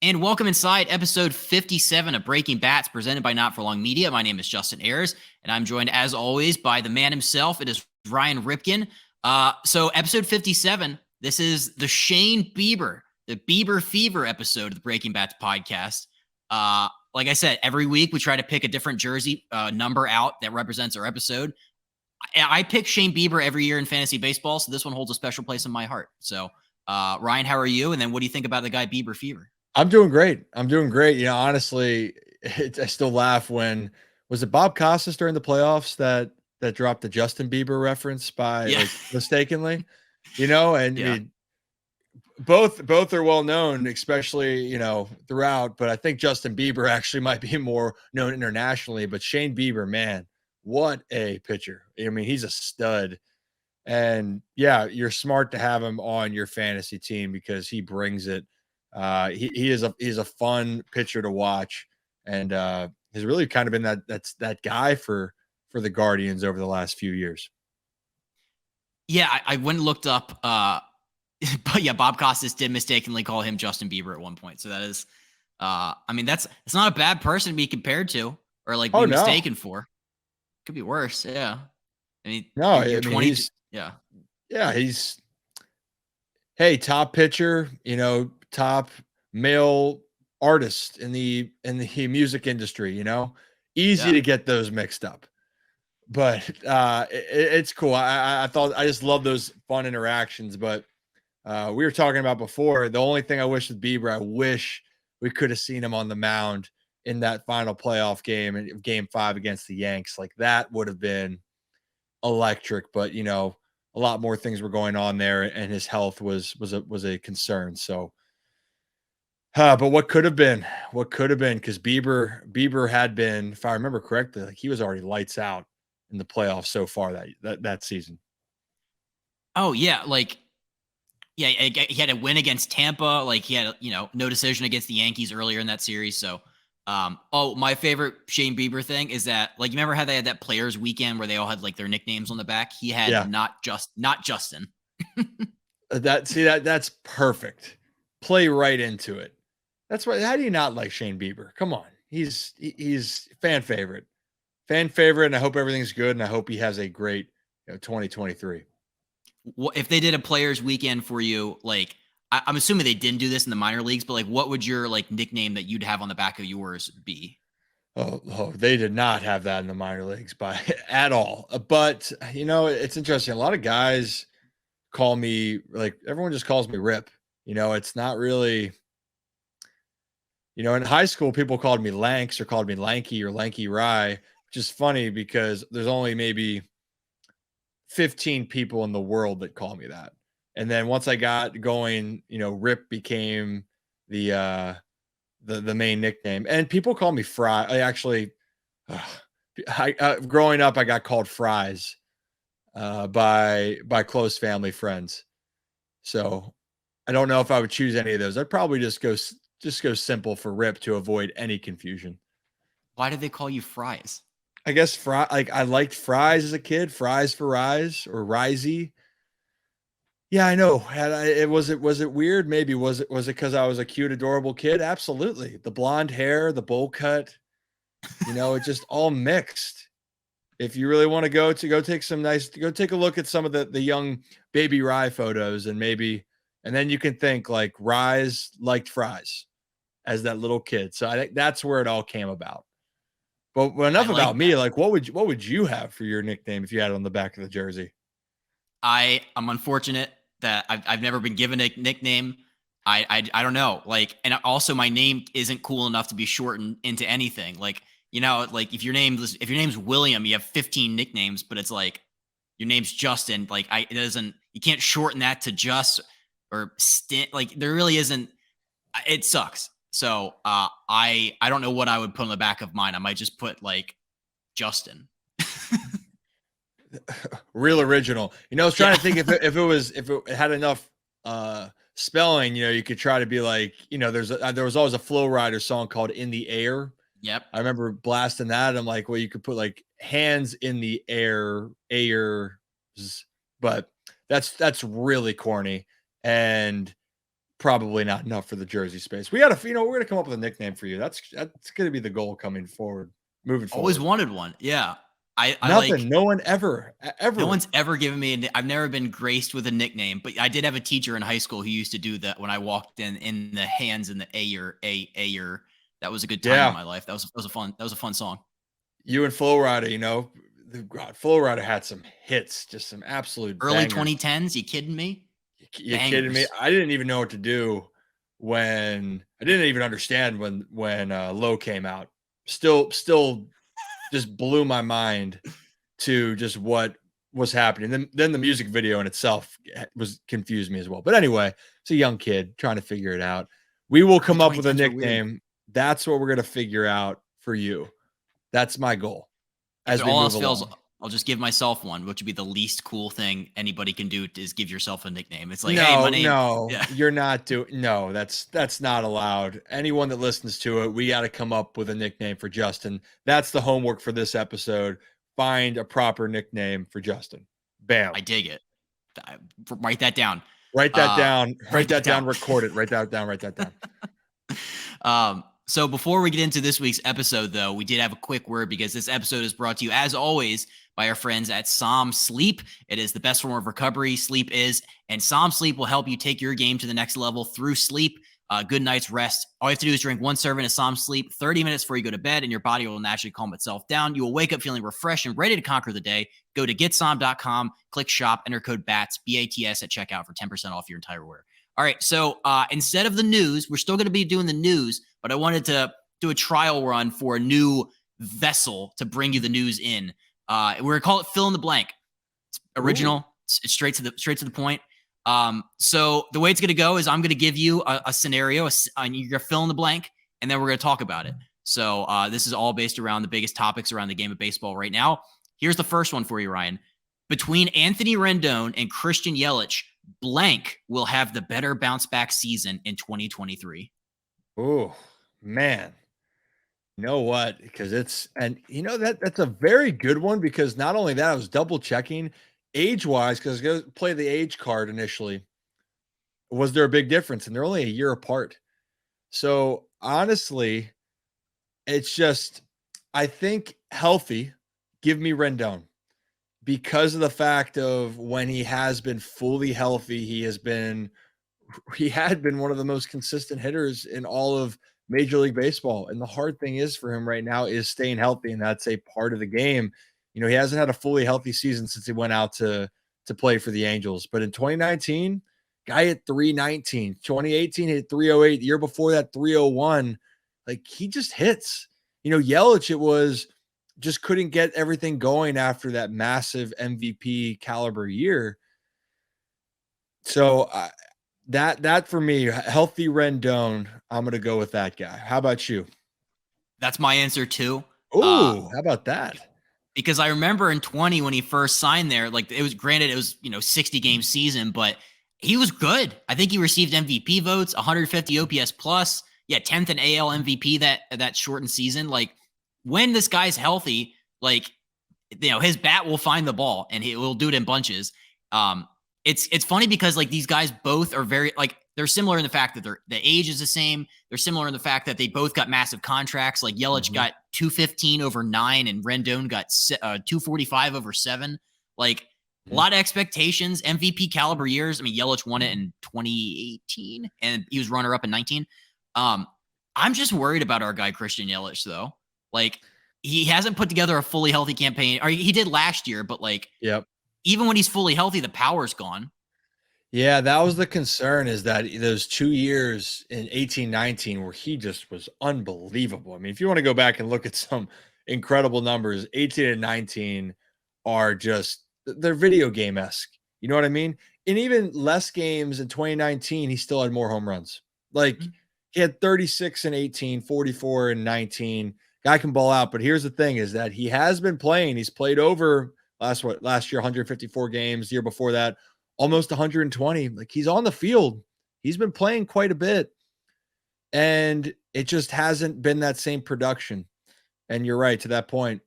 And welcome inside episode 57 of Breaking Bats, presented by N4L Media. My name is Justin Ayers, and I'm joined, as always, by the man himself. It is Ryan Ripken. So episode 57, this is the Shane Bieber, the Bieber Fever episode of the Breaking Bats podcast. Like I said, every week we try to pick a different jersey number out that represents our episode. I pick Shane Bieber every year in fantasy baseball, so this one holds a special place in my heart. So, Ryan, how are you? And then what do you think about the guy Bieber Fever? I'm doing great. Honestly, I still laugh when was it Bob Costas during the playoffs that dropped the Justin Bieber reference by mistakenly, and I mean, both are well known, especially throughout. But I think Justin Bieber actually might be more known internationally. But Shane Bieber, man, what a pitcher! I mean, he's a stud. And yeah, you're smart to have him on your fantasy team because he brings it. He is a fun pitcher to watch, and has really kind of been that guy for the Guardians over the last few years. Yeah, I went and looked up, but yeah, Bob Costas did mistakenly call him Justin Bieber at one point. So that is, I mean, it's not a bad person to be compared to or like be mistaken for. Could be worse. Yeah, I mean, you're 20. He's top pitcher, top male artist in the music industry, easy to get those mixed up, but it's cool. I just love those fun interactions. But we were talking about before, the only thing I wish with Bieber, I wish we could have seen him on the mound in that final playoff game, in game 5 against the Yanks. Like that would have been electric. But a lot more things were going on there, and his health was a concern. So but what could have been, because Bieber had been, if I remember correctly, like he was already lights out in the playoffs so far that season. Oh yeah. He had a win against Tampa. Like he had, no decision against the Yankees earlier in that series. So, my favorite Shane Bieber thing is that, like, you remember how they had that players weekend where they all had like their nicknames on the back? He had not Justin. That's perfect. Play right into it. That's why. How do you not like Shane Bieber? Come on. He's fan favorite. And I hope everything's good. And I hope he has a great 2023. If they did a players weekend for you, like I'm assuming they didn't do this in the minor leagues, but like what would your like nickname that you'd have on the back of yours be? Oh, they did not have that in the minor leagues at all. But it's interesting. A lot of guys call me, like, everyone just calls me Rip. It's not really. In high school, people called me Lanks or called me Lanky or Lanky Rye, which is funny because there's only maybe 15 people in the world that call me that. And then once I got going, Rip became the main nickname. And people call me Fry. Growing up, I got called Fries by close family friends. So I don't know if I would choose any of those. I'd probably just go simple for Rip to avoid any confusion. Why did they call you Fries? I guess I liked fries as a kid, fries for Rise or Risey. Yeah, I know. Was it weird? Maybe was it because I was a cute, adorable kid? Absolutely. The blonde hair, the bowl cut, it just all mixed. If you really want to go take a look at some of the young baby Rye photos and then you can think like Rise liked fries as that little kid. So I think that's where it all came about. But enough about me. Like, what would you have for your nickname if you had it on the back of the jersey? I'm unfortunate that I've never been given a nickname. I don't know. Like, and also my name isn't cool enough to be shortened into anything. Like, like if your name's William, you have 15 nicknames, but it's like your name's Justin. Like you can't shorten that to just or stint. Like there really isn't. It sucks. So I don't know what I would put on the back of mine. I might just put like Justin. Real original. I was trying to think if it had enough spelling, you could try to be like, there was always a Flow Rider song called In the Air. Yep. I remember blasting that. I'm like, well, you could put like hands in the air, but that's really corny. And probably not enough for the jersey space. We got to, we're going to come up with a nickname for you. That's going to be the goal moving forward. Always wanted one. Yeah. I Nothing. like, No one ever. no one's ever given me I've never been graced with a nickname, but I did have a teacher in high school who used to do that when I walked in the hands in the Ayer. That was a good time in my life. That was a fun song. You and Flow Rider, Flow Rider had some hits, just some absolute early bangers. 2010s. You kidding me? You kidding me? I didn't even know what to do when I didn't even understand when Low came out. Still just blew my mind to just what was happening. Then the music video in itself confused me as well. But anyway, it's a young kid trying to figure it out. We will come up with a nickname. That's what we're going to figure out for you. That's my goal. As all else fails, I'll just give myself one, which would be the least cool thing anybody can do is give yourself a nickname. It's like, hey, my name. No, you're not doing. No, that's not allowed. Anyone that listens to it, we got to come up with a nickname for Justin. That's the homework for this episode. Find a proper nickname for Justin. Bam. I dig it. Write that down. Write that down. Write that down. Record it. Write that down. Write that down. So before we get into this week's episode, though, we did have a quick word because this episode is brought to you, as always, by our friends at Som Sleep. It is the best form of recovery, sleep is, and Som Sleep will help you take your game to the next level through sleep. Good night's rest. All you have to do is drink one serving of Som Sleep 30 minutes before you go to bed, and your body will naturally calm itself down. You will wake up feeling refreshed and ready to conquer the day. Go to getsom.com, click shop, enter code BATS, BATS at checkout for 10% off your entire order. All right, so instead of the news, we're still going to be doing the news, but I wanted to do a trial run for a new vessel to bring you the news in. We're going to call it Fill in the Blank. It's original. It's straight to the point. So the way it's going to go is I'm going to give you a scenario, and you're going to fill in the blank, and then we're going to talk about it. So this is all based around the biggest topics around the game of baseball right now. Here's the first one for you, Ryan. Between Anthony Rendon and Christian Yelich, blank will have the better bounce back season in 2023. Oh, man. You know what? Because that's a very good one, because not only that, I was double checking age-wise, because I was going to play the age card initially. Was there a big difference? And they're only a year apart. So honestly, it's just, I think healthy, give me Rendon. Because of the fact of when he has been fully healthy, he had been one of the most consistent hitters in all of Major League Baseball. And the hard thing is for him right now is staying healthy. And that's a part of the game. He hasn't had a fully healthy season since he went out to play for the Angels. But in 2019, guy hit 319. 2018 hit 308. The year before that, 301. Like, he just hits. Yelich, it was just couldn't get everything going after that massive MVP caliber year. So that for me, healthy Rendon, I'm going to go with that guy. How about you? That's my answer too. Oh, how about that? Because I remember in 20 when he first signed there, like it was 60 game season, but he was good. I think he received MVP votes, 150 OPS plus. Yeah, 10th in AL MVP that shortened season. Like, when this guy's healthy, his bat will find the ball and he will do it in bunches. It's funny because these guys both are very they're similar in the fact that the age is the same. They're similar in the fact that they both got massive contracts. Like Yelich got 215 over 9 and Rendon got 245 over 7. A lot of expectations, MVP caliber years. I mean, Yelich won it in 2018 and he was runner up in 19. I'm just worried about our guy Christian Yelich though. He hasn't put together a fully healthy campaign, or he did last year, but even when he's fully healthy, the power's gone. Yeah, that was the concern, is that those 2 years in 18-19 where he just was unbelievable. I mean, if you want to go back and look at some incredible numbers, 18 and 19 are just, they're video game-esque. You know what I mean? And even less games in 2019, he still had more home runs. He had 36 and 18, 44 and 19. Guy can ball out, but here's the thing is that he has been playing. He's played over last year, 154 games, the year before that, almost 120. He's on the field. He's been playing quite a bit. And it just hasn't been that same production. And you're right, to that point,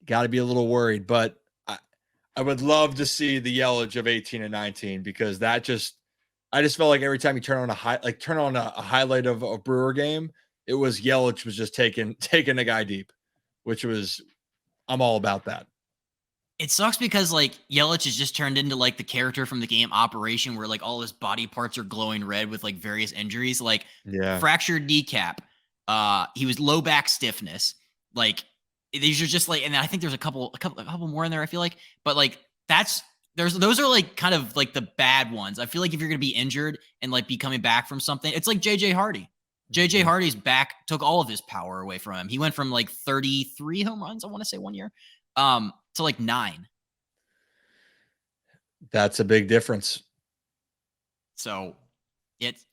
got to be a little worried. But I would love to see the Yelich of 18 and 19, because that just, I just felt like every time you turn on a highlight of a Brewer game, it was Yelich was just taking a guy deep, which was I'm all about that. It sucks because like Yelich has just turned into like the character from the game Operation, where like all his body parts are glowing red with like various injuries, like Yeah. fractured kneecap. He was low back stiffness. Like these are just like, and I think there's a couple more in there. I feel like, but like those are like kind of like the bad ones. I feel like if you're gonna be injured and like be coming back from something, it's like JJ Hardy. JJ Hardy's back took all of his power away from him. He went from like 33 home runs, I want to say, one year, to like 9. That's a big difference. So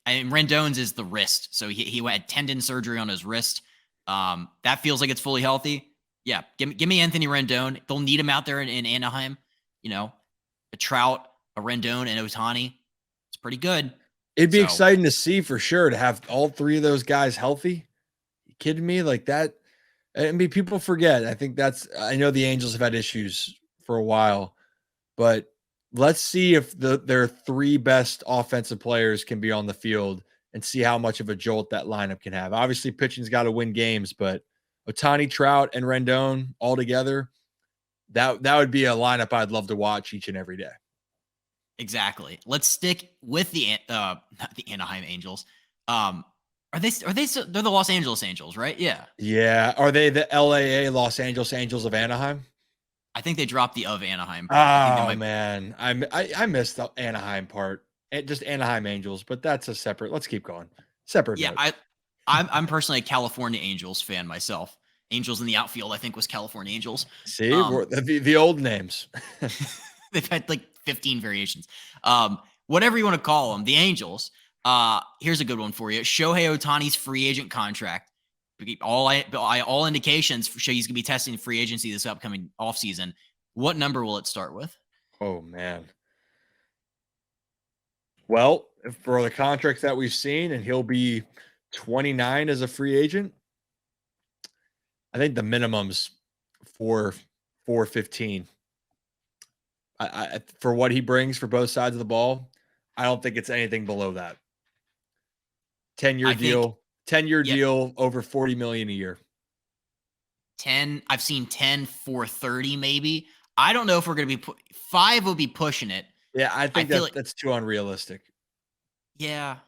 Rendon's is the wrist. So he had tendon surgery on his wrist. That feels like it's fully healthy. Yeah, give me Anthony Rendon. They'll need him out there in Anaheim. You know, a Trout, a Rendon, and Ohtani. It's pretty good. It'd be exciting to see for sure to have all three of those guys healthy. You kidding me? Like that. I mean, people forget. I know the Angels have had issues for a while, but let's see if their three best offensive players can be on the field and see how much of a jolt that lineup can have. Obviously, pitching's got to win games, but Ohtani, Trout, and Rendon all together, that would be a lineup I'd love to watch each and every day. Exactly. Let's stick with not the Anaheim Angels. Are they they're the Los Angeles Angels, right? Yeah. Yeah. Are they the LAA Los Angeles Angels of Anaheim? I think they dropped the of Anaheim part. Oh man. I missed the Anaheim part. Just Anaheim Angels, but that's a separate. Let's keep going. Separate. Yeah, note. I'm personally a California Angels fan myself. Angels in the outfield, I think, was California Angels. See, the old names. They've had like 15 variations. Whatever you want to call them, the Angels. Here's a good one for you. Shohei Ohtani's free agent contract. All indications show he's going to be testing free agency this upcoming offseason. What number will it start with? Oh, man. Well, for the contracts that we've seen, and he'll be 29 as a free agent, I think the minimum's 415. I for what he brings for both sides of the ball, I don't think it's anything below that. 10-year deal, 10-year deal, over $40 million a year. 10. I've seen 10 for 30, maybe. I don't know if we're going to be 5 will be pushing it. Yeah, I think that's too unrealistic. Yeah.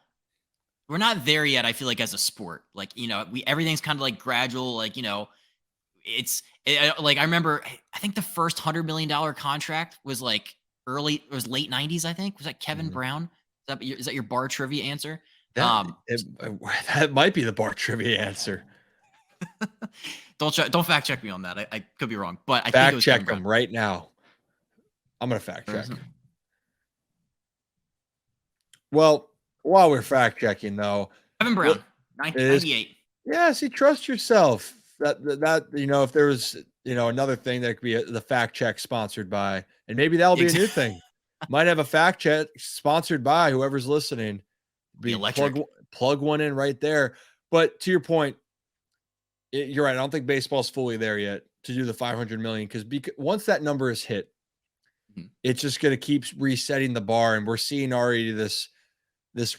We're not there yet, I feel like, as a sport. Like, you know, everything's kind of like gradual, like, you know, like I remember, I think the first $100 million contract was like late 90s, I think. Was that Kevin Brown? Is that your bar trivia answer? That might be the bar trivia answer. Don't fact check me on that. I could be wrong, but I think it was check them right now. I'm gonna fact check. Well, while we're fact checking though, Kevin Brown, 1998. Yeah, see, trust yourself. That you know, if there was another thing that could be the fact check sponsored by, and maybe that'll be a new thing. Might have a fact check sponsored by whoever's listening. Plug one in right there. But to your point, you're right. I don't think baseball's fully there yet to do the 500 million because once that number is hit, it's just going to keep resetting the bar, and we're seeing already this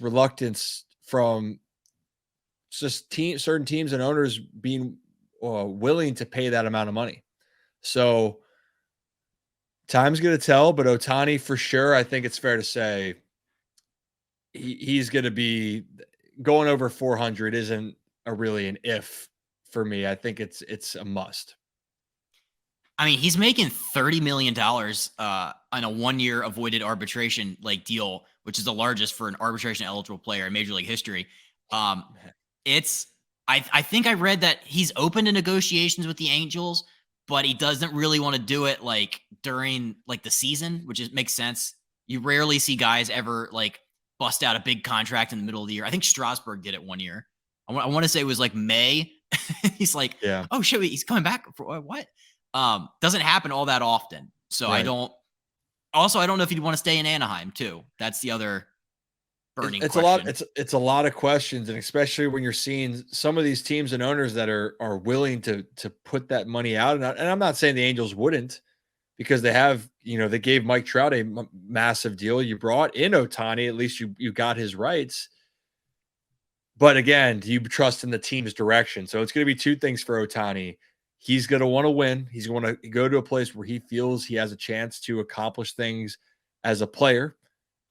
reluctance from just certain teams and owners being willing to pay that amount of money. So time's going to tell, but Ohtani for sure, I think it's fair to say he's going to be going over 400 isn't really an if for me. I think it's a must. I mean, he's making $30 million on a 1-year avoided arbitration like deal, which is the largest for an arbitration eligible player in Major League history. I think I read that he's open to negotiations with the Angels, but he doesn't really want to do it like during like the season, which makes sense. You rarely see guys ever like bust out a big contract in the middle of the year. I think Strasburg did it 1 year. I want to say it was like May. He's like, oh shit, he's coming back for what? Doesn't happen all that often. So right. I don't know if you'd want to stay in Anaheim too. That's the other burning question. It's a lot of questions. And especially when you're seeing some of these teams and owners that are willing to put that money out. And I'm not saying the Angels wouldn't, because they have, they gave Mike Trout a massive deal. You brought in Ohtani. At least you got his rights. But again, do you trust in the team's direction? So it's going to be two things for Ohtani. He's going to want to win. He's going to go to a place where he feels he has a chance to accomplish things as a player.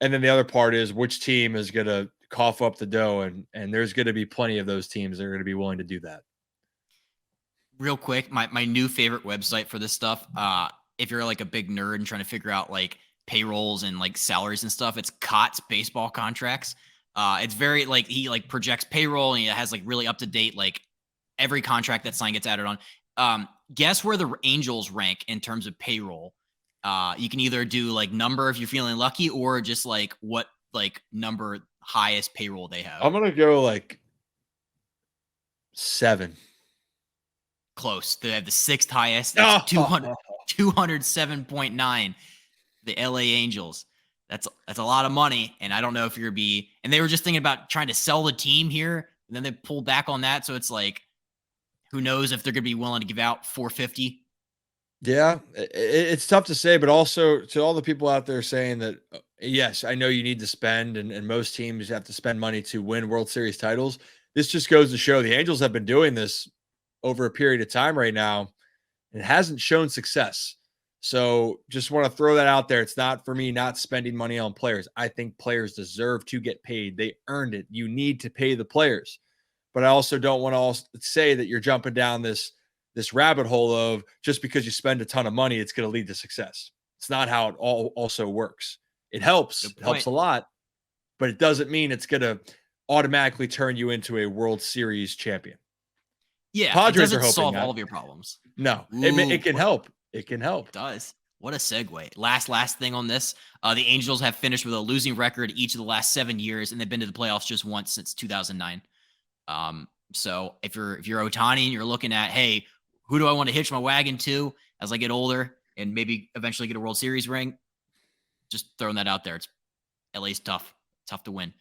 And then the other part is which team is going to cough up the dough. And there's going to be plenty of those teams that are going to be willing to do that. Real quick, my new favorite website for this stuff, if you're like a big nerd and trying to figure out like payrolls and like salaries and stuff, it's Cott's baseball contracts. It's very like he like projects payroll and he has like really up to date, like every contract that sign gets added on. Guess where the Angels rank in terms of payroll? You can either do like number if you're feeling lucky or just like what like number highest payroll they have. I'm going to go like 7. Close. They have the 6th highest. That's 207.9. The LA Angels. That's a lot of money. And I don't know if you're and they were just thinking about trying to sell the team here. And then they pulled back on that. So it's like, who knows if they're going to be willing to give out $450. Yeah, it's tough to say, but also to all the people out there saying that, yes, I know you need to spend and most teams have to spend money to win World Series titles. This just goes to show the Angels have been doing this over a period of time right now. It hasn't shown success. So just want to throw that out there. It's not for me not spending money on players. I think players deserve to get paid. They earned it. You need to pay the players. But I also don't want to say that you're jumping down this rabbit hole of just because you spend a ton of money, it's going to lead to success. It's not how it all also works. It helps. It helps a lot, but it doesn't mean it's going to automatically turn you into a World Series champion. Yeah, Padres it doesn't are hoping solve that. all of your problems. No, it can help. It can help. It does. What a segue. Last thing on this. The Angels have finished with a losing record each of the last 7 years, and they've been to the playoffs just once since 2009. So if you're Ohtani and you're looking at, hey, who do I want to hitch my wagon to as I get older and maybe eventually get a World Series ring? Just throwing that out there. It's LA's tough to win.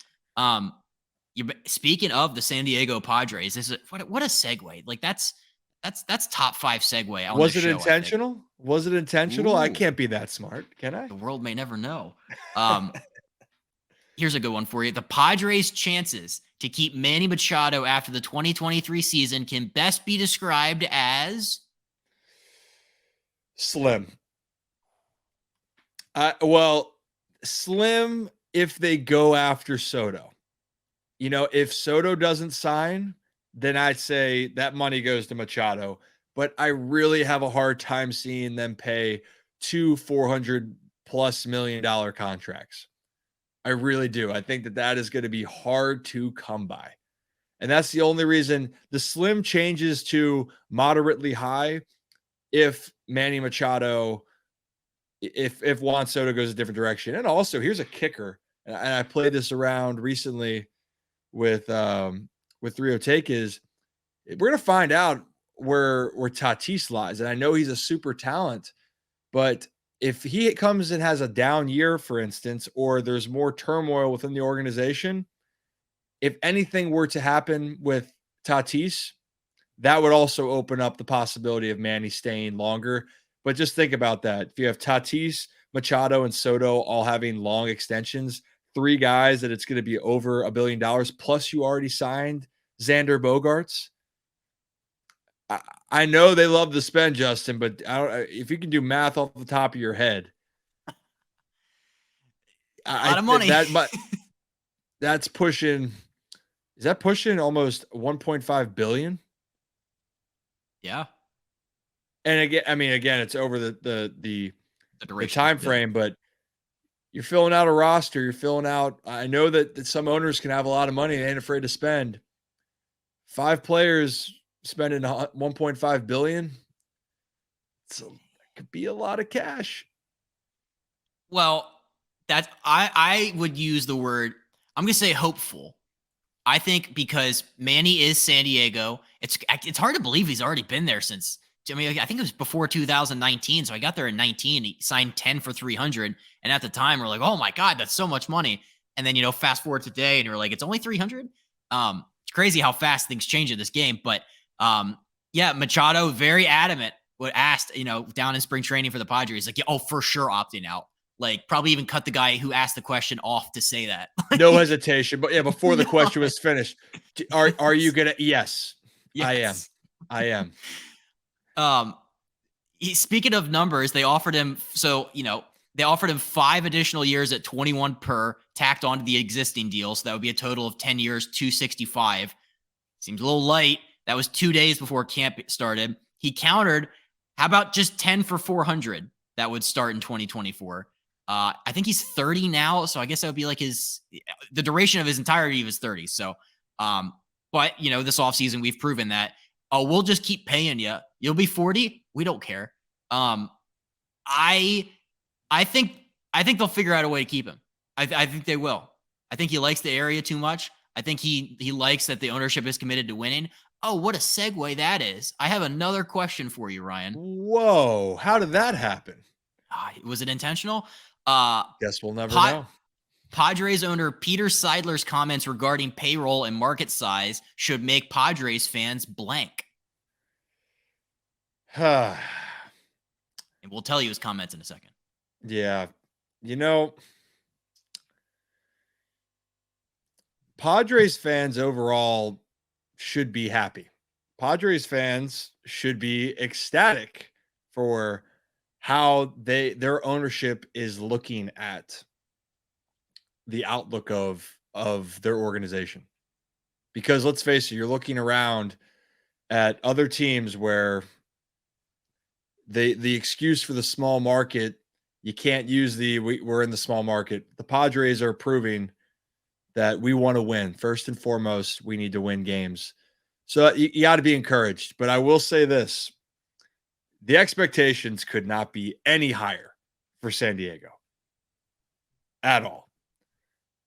Speaking of the San Diego Padres, this is what a segue. Like that's top 5 segue. Was it intentional? Was it intentional? Ooh. I can't be that smart, can I? The world may never know. Here's a good one for you. The Padres' chances to keep Manny Machado after the 2023 season can best be described as slim. Slim if they go after Soto. If Soto doesn't sign, then I'd say that money goes to Machado. But I really have a hard time seeing them pay 2 $400+ million contracts. I really do. I think that is going to be hard to come by. And that's the only reason the slim changes to moderately high if Manny Machado, if Juan Soto goes a different direction. And also, here's a kicker. And I played this around recently with 3 Take is we're going to find out where Tatis lies. And I know he's a super talent, but if he comes and has a down year, for instance, or there's more turmoil within the organization, if anything were to happen with Tatis, that would also open up the possibility of Manny staying longer. But just think about that. If you have Tatis, Machado, and Soto all having long extensions, 3 guys that it's going to be over $1 billion, plus you already signed Xander Bogaerts. I know they love to spend, Justin, but if you can do math off the top of your head, a lot of money. That's pushing. Is that pushing almost 1.5 billion? Yeah. And again, it's over the time frame, but you're filling out a roster. You're filling out. I know that some owners can have a lot of money and ain't afraid to spend. 5 players spending 1.5 billion. So that could be a lot of cash. Well, that's I would use the word, I'm going to say hopeful. I think because Manny is San Diego, it's hard to believe he's already been there since, I think it was before 2019. So I got there in 19. He signed 10 for 300. And at the time we're like, oh my God, that's so much money. And then, fast forward today and you're like, it's only 300. It's crazy how fast things change in this game. But yeah, Machado, very adamant. asked, down in spring training for the Padres, like, yeah, oh, for sure opting out. Like, probably even cut the guy who asked the question off to say that. No hesitation. But yeah, before the No. question was finished, are you gonna? Yes, Yes. I am. Speaking of numbers, they offered him. So, they offered him 5 additional years at 21 per, tacked onto the existing deal. So that would be a total of 10 years, 265. Seems a little light. That was 2 days before camp started. He countered, how about just 10 for 400 that would start in 2024? I think he's 30 now, so I guess that would be like the duration of his entirety of his 30s. So, but this offseason we've proven that, we'll just keep paying you. You'll be 40. We don't care. I think they'll figure out a way to keep him. I think they will. I think he likes the area too much. I think he likes that the ownership is committed to winning. Oh, what a segue that is. I have another question for you, Ryan. Whoa, how did that happen? Was it intentional? Guess we'll never know. Padres owner Peter Seidler's comments regarding payroll and market size should make Padres fans blank. And we'll tell you his comments in a second. Yeah. Padres fans overall should be happy. Padres fans should be ecstatic for how their ownership is looking at the outlook of their organization. Because let's face it, you're looking around at other teams where the excuse for the small market, you can't use we're in the small market. The Padres are proving that we want to win. First and foremost, we need to win games. So you got to be encouraged. But I will say this, the expectations could not be any higher for San Diego at all.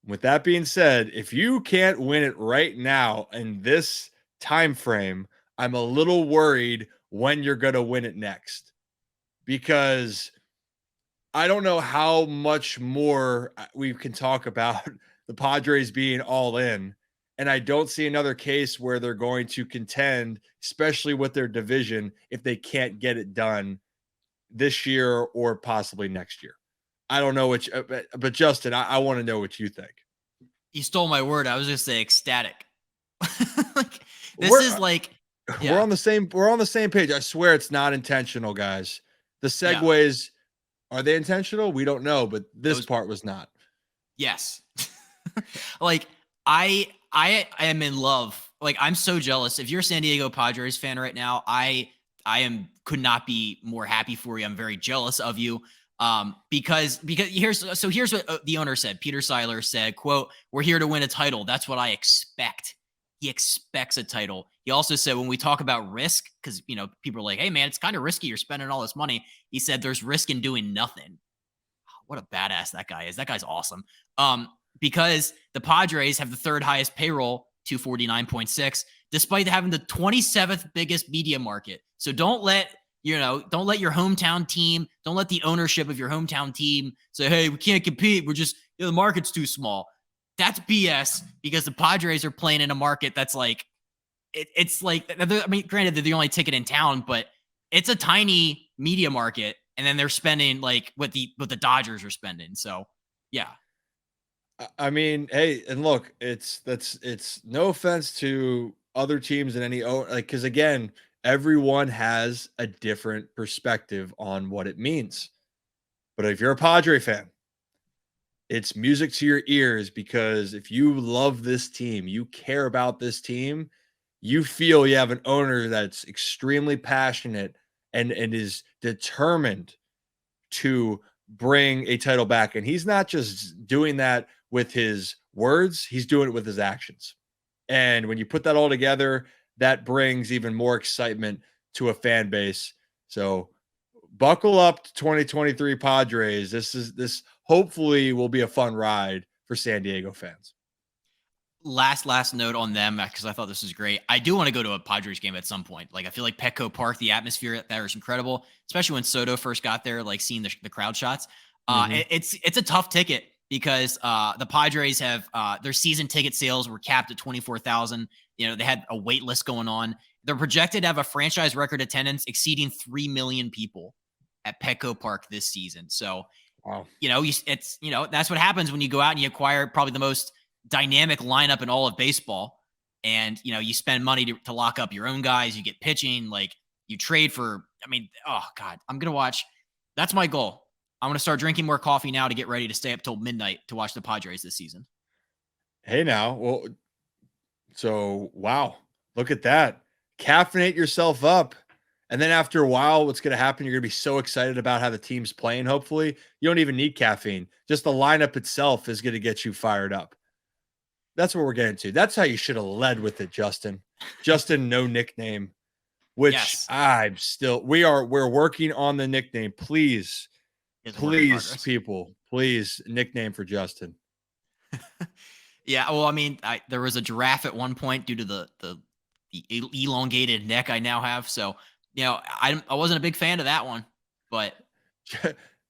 With that being said, if you can't win it right now in this time frame, I'm a little worried when you're going to win it next, because I don't know how much more we can talk about the Padres being all in. And I don't see another case where they're going to contend, especially with their division, if they can't get it done this year or possibly next year. I don't know but Justin, I want to know what you think. You stole my word. I was going to say ecstatic. We're on the same page. I swear it's not intentional, guys. The segues, are they intentional? We don't know, but this part was not. Yes. I am in love. I'm so jealous. If you're a San Diego Padres fan right now, could not be more happy for you. I'm very jealous of you. Because here's what the owner said. Peter Seidler said, quote, "We're here to win a title. That's what I expect." He expects a title. He also said, when we talk about risk, because people are like, "Hey man, it's kind of risky. You're spending all this money." He said, "There's risk in doing nothing." What a badass that guy is. That guy's awesome. Because the Padres have the 3rd highest payroll, 249.6, despite having the 27th biggest media market. So don't let your hometown team, don't let the ownership of your hometown team say, "Hey, we can't compete. We're just, the market's too small." That's BS, because the Padres are playing in a market that's it's granted they're the only ticket in town, but it's a tiny media market. And then they're spending what the Dodgers are spending. So, yeah. I mean, hey, and look, it's no offense to other teams in any because again, everyone has a different perspective on what it means. But if you're a Padre fan, it's music to your ears, because if you love this team, you care about this team, you feel you have an owner that's extremely passionate and is determined to bring a title back. And he's not just doing that with his words, he's doing it with his actions. And when you put that all together, that brings even more excitement to a fan base. So buckle up to 2023 Padres. This hopefully will be a fun ride for San Diego fans. Last note on them, because I thought this was great. I do want to go to a Padres game at some point. I feel like Petco Park, the atmosphere there is incredible, especially when Soto first got there, seeing the crowd shots. It's a tough ticket. because the Padres have their season ticket sales were capped at 24,000. They had a wait list going on. They're projected to have a franchise record attendance exceeding 3 million people at Petco Park this season. So, wow. That's what happens when you go out and you acquire probably the most dynamic lineup in all of baseball. And, you spend money to lock up your own guys. You get pitching, like you trade for, oh God, I'm going to watch. That's my goal. I'm going to start drinking more coffee now to get ready to stay up till midnight to watch the Padres this season. Hey now, well, so wow, look at that. Caffeinate yourself up. And then after a while, what's going to happen? You're going to be so excited about how the team's playing. Hopefully you don't even need caffeine. Just the lineup itself is going to get you fired up. That's what we're getting to. That's how you should have led with it, Justin. Justin, no nickname, which yes. we're working on the nickname. Please, people, please nickname for Justin. Yeah. Well, there was a giraffe at one point due to the elongated neck I now have. So, I wasn't a big fan of that one, but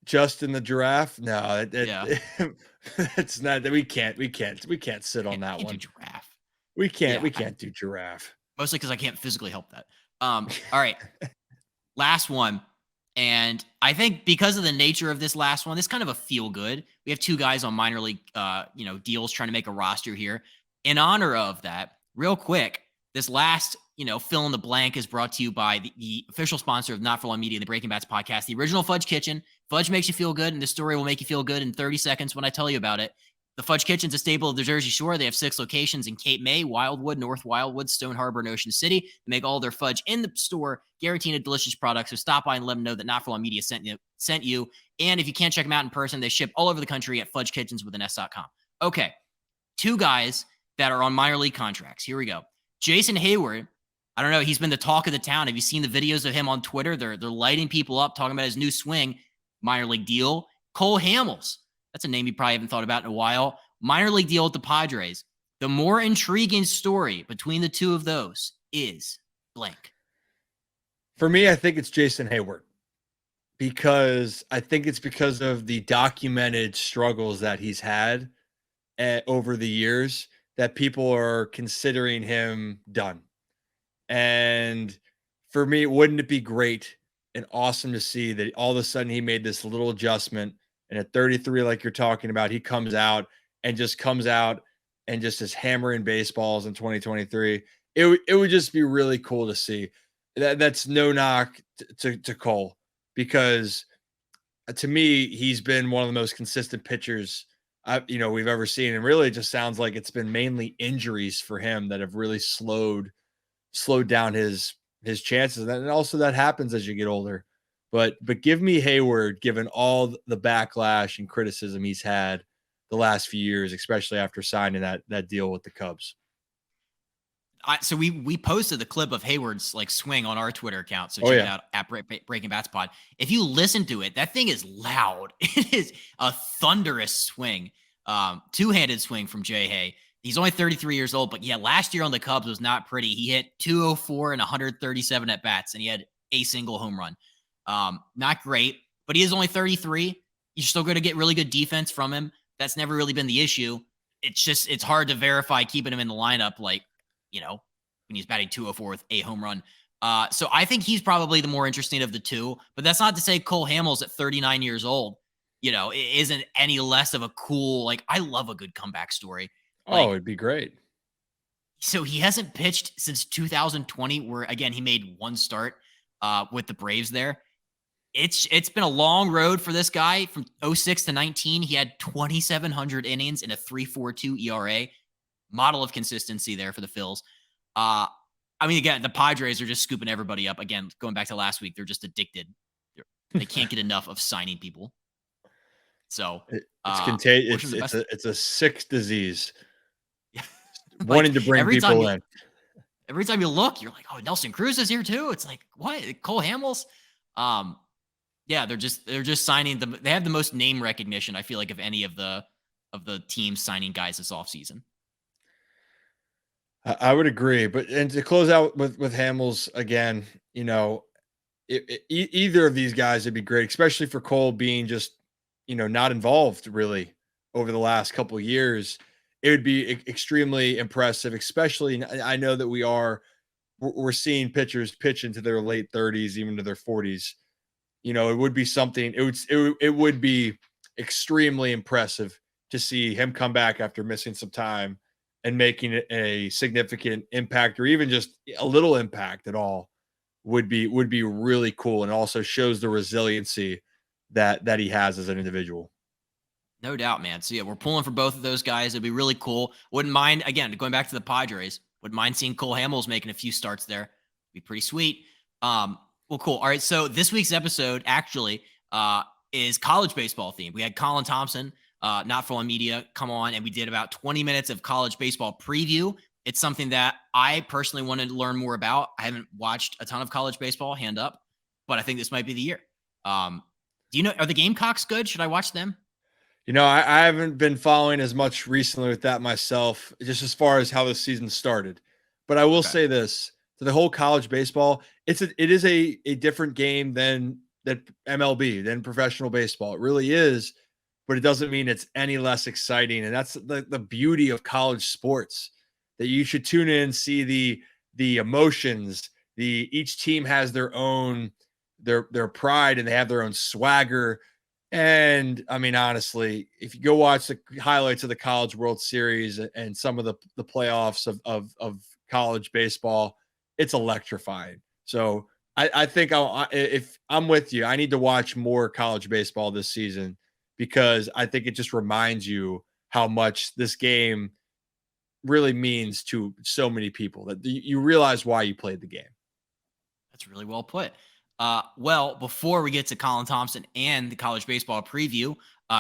Justin the giraffe. No, yeah. it's not that we can't sit on that one. Giraffe. We can't do giraffe. Mostly because I can't physically help that. All right. Last one. And I think because of the nature of this last one, this kind of a feel good. We have two guys on minor league, deals trying to make a roster here. In honor of that, real quick, this last, fill in the blank is brought to you by the official sponsor of Not For Long Media, the Breaking Bats podcast, the original Fudge Kitchen. Fudge makes you feel good, and the story will make you feel good in 30 seconds when I tell you about it. The Fudge Kitchen's a staple of the Jersey Shore. They have 6 locations in Cape May, Wildwood, North Wildwood, Stone Harbor, and Ocean City. They make all their fudge in the store, guaranteeing a delicious product. So stop by and let them know that Not For Long Media sent you. And if you can't check them out in person, they ship all over the country at fudgekitchens.com. Okay, 2 guys that are on minor league contracts. Here we go. Jason Heyward, I don't know. He's been the talk of the town. Have you seen the videos of him on Twitter? They're lighting people up, talking about his new swing, minor league deal. Cole Hamels. That's a name you probably haven't thought about in a while. Minor league deal with the Padres. The more intriguing story between the two of those is blank. For me, I think it's Jason Heyward because I think it's because of the documented struggles that he's had over the years that people are considering him done. And for me, wouldn't it be great and awesome to see that all of a sudden he made this little adjustment, and at 33, like you're talking about, he comes out and just is hammering baseballs in 2023. It would just be really cool to see. That's no knock to Cole, because to me, he's been one of the most consistent pitchers we've ever seen. And really it just sounds like it's been mainly injuries for him that have really slowed down his chances. And also that happens as you get older. But give me Heyward, given all the backlash and criticism he's had the last few years, especially after signing that deal with the Cubs. So we posted the clip of Heyward's swing on our Twitter account. So check it out at Breaking Bats Pod. If you listen to it, that thing is loud. It is a thunderous swing, 2-handed swing from Jay Hay. He's only 33 years old, but yeah, last year on the Cubs was not pretty. He hit 204 and 137 at bats, and he had a single home run. Not great, but he is only 33. You're still going to get really good defense from him. That's never really been the issue. It's hard to verify keeping him in the lineup, when he's batting 204 with a home run. So I think he's probably the more interesting of the two, but that's not to say Cole Hamels at 39 years old, isn't any less of a cool, I love a good comeback story. It'd be great. So he hasn't pitched since 2020, where again, he made one start with the Braves there. It's been a long road for this guy from 06 to 19. He had 2,700 innings and a 3.42 ERA. Model of consistency there for the Phils. Again, the Padres are just scooping everybody up. Again, going back to last week, they're just addicted. They can't get enough of signing people. So it's contagious. It's a sick disease. Wanting to bring people in. Every time you look, you're like, oh, Nelson Cruz is here too. It's like, what? Cole Hamels? Yeah, they're just signing them. They have the most name recognition, I feel like, of any of the teams signing guys this offseason. I would agree, and to close out with Hamels again, either of these guys would be great, especially for Cole being just, not involved really over the last couple of years, it would be extremely impressive. Especially, I know that we're seeing pitchers pitch into their late 30s, even to their 40s. It would be something. It would be extremely impressive to see him come back after missing some time and making a significant impact, or even just a little impact at all, would be really cool, and also shows the resiliency that he has as an individual. No doubt, man. So yeah, we're pulling for both of those guys. It'd be really cool. Wouldn't mind, again, going back to the Padres, wouldn't mind seeing Cole Hamels making a few starts there. Be pretty sweet. Well, cool. All right. So this week's episode actually is college baseball themed. We had Colin Thompson, N4L Media, come on, and we did about 20 minutes of college baseball preview. It's something that I personally wanted to learn more about. I haven't watched a ton of college baseball, hand up, but I think this might be the year. Do you know, are the Gamecocks good? Should I watch them? I haven't been following as much recently with that myself, just as far as how the season started. But I will say this: to the whole college baseball, it is a different game than MLB, than professional baseball. It really is, but it doesn't mean it's any less exciting. And that's the beauty of college sports, that you should tune in, see the emotions. Each team has their own their pride, and they have their own swagger. And I mean, honestly, if you go watch the highlights of the College World Series and some of the playoffs of college baseball, it's electrifying. So I think if I'm with you, I need to watch more college baseball this season, because I think it just reminds you how much this game really means to so many people, that you realize why you played the game. That's really well put. Well, before we get to Colin Thompson and the college baseball preview,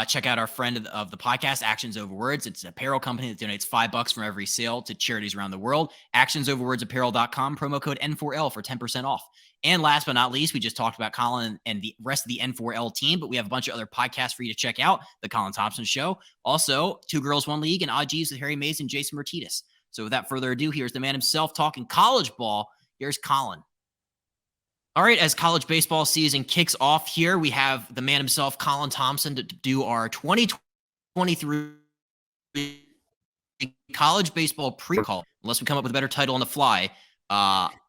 check out our friend of the podcast, Actions Over Words. It's an apparel company that donates $5 from every sale to charities around the world. ActionsOverWordsApparel.com, promo code N4L for 10% off. And last but not least, we just talked about Colin and the rest of the N4L team, but we have a bunch of other podcasts for you to check out. The Colin Thompson Show. Also, Two Girls, One League, and Odd G's with Harry Mays and Jason Martinez. So without further ado, here's the man himself talking college ball. Here's Colin. All right, as college baseball season kicks off here, we have the man himself, Colin Thompson, to do our 2023 college baseball pre-call, unless we come up with a better title on the fly.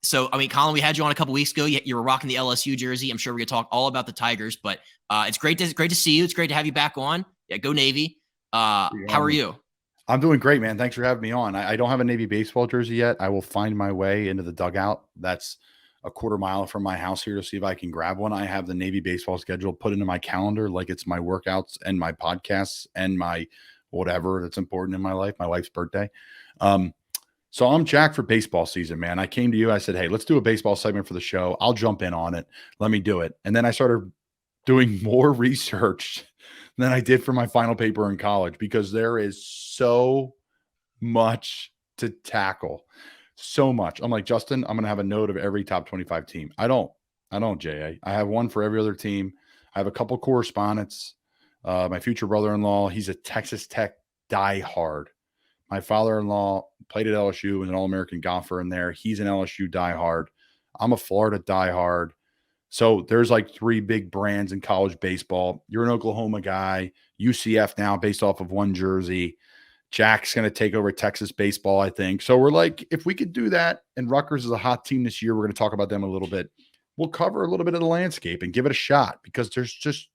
So, I mean, Colin, we had you on a couple weeks ago. You were rocking the LSU jersey. I'm sure we're going to talk all about the Tigers, but it's great to see you. It's great to have you back on. Yeah, go Navy. How are you? I'm doing great, man. Thanks for having me on. I don't have a Navy baseball jersey yet. I will find my way into the dugout. That's a quarter mile from my house here to see if I can grab one. I have the Navy baseball schedule put into my calendar like it's my workouts and my podcasts and my whatever that's important in my life, my wife's birthday. So I'm jacked for baseball season, man. I came to you. I said, hey, let's do a baseball segment for the show. I'll jump in on it. Let me do it. And then I started doing more research than I did for my final paper in college, because there is so much to tackle. So much. I'm like, Justin, I'm going to have a note of every top 25 team. I don't, JA. I have one for every other team. I have a couple correspondents. My future brother-in-law, he's a Texas Tech diehard. My father-in-law played at LSU, was an All-American golfer in there. He's an LSU diehard. I'm a Florida diehard. So there's like three big brands in college baseball. You're an Oklahoma guy, UCF now based off of one jersey. Jack's going to take over Texas baseball, I think. So we're like, if we could do that, and Rutgers is a hot team this year, we're going to talk about them a little bit. We'll cover a little bit of the landscape and give it a shot, because there's just